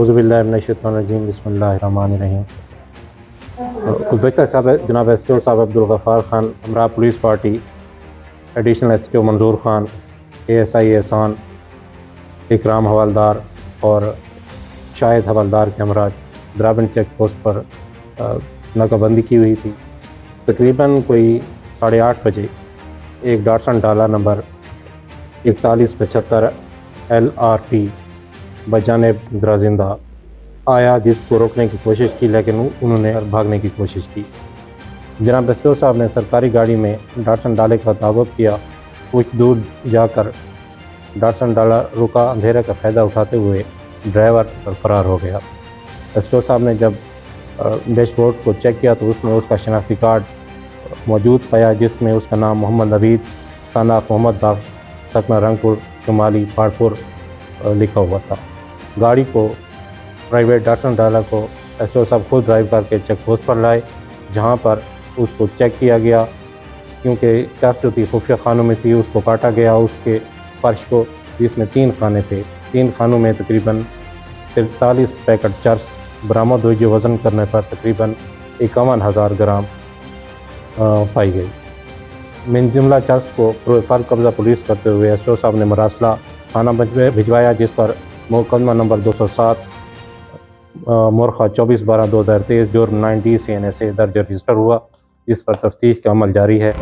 اعوذ باللہ من الشیطان الرجیم بسم اللہ الرحمن الرحیم۔ گزشتہ جناب ایس ٹی او صاحب عبدالغفار خان ہمراہ police party, additional S T O Manzoor Khan, A S I Ehsan, Ikram حوالدار اور شاہد حوالدار کے ہمراہ درابن چیک پوسٹ پر ناکہ بندی کی ہوئی تھی۔ تقریباً کوئی 8:30 بجے ایک ڈاٹسن ڈالا نمبر 4175 LRT بجانب درازندہ آیا، جس کو روکنے کی کوشش کی لیکن انہوں نے بھاگنے کی کوشش کی۔ جناب ایس ٹی او صاحب نے سرکاری گاڑی میں ڈاٹسن ڈالے کا تعاقب کیا۔ کچھ دور جا کر ڈاٹسن ڈالا رکا، اندھیرے کا فائدہ اٹھاتے ہوئے ڈرائیور فرار ہو گیا۔ ایس ٹی او صاحب نے جب ڈیش بورڈ کو چیک کیا تو اس میں اس کا شناختی کارڈ موجود پایا، جس میں اس کا نام محمد نوید سن آف محمد بخش سکنہ رنگ پور شمالی پہاڑپور لکھا ہوا تھا۔ گاڑی کو پرائیویٹ ڈاٹسن ڈالا کو ایس ٹی او صاحب خود ڈرائیو کر کے چیک پوسٹ پر لائے، جہاں پر اس کو چیک کیا گیا، کیونکہ چرس جو تھی خفیہ خانوں میں تھی، اس کو کاٹا گیا اس کے فرش کو، جس میں 3 خانے تھے۔ 3 خانوں میں تقریباً 43 پیکٹ چرس برآمد ہوئی، جو وزن کرنے پر تقریباً 51,000 گرام پائی گئی۔ من جملہ چرس کو پر قبضہ پولیس کرتے ہوئے ایس ٹی او صاحب نے مراسلہ تھانہ بھجوایا، جس پر مقدمہ نمبر 207 مورخہ 24/12/2023 جرم 9D CNSA درج رجسٹر ہوا، جس پر تفتیش کا عمل جاری ہے۔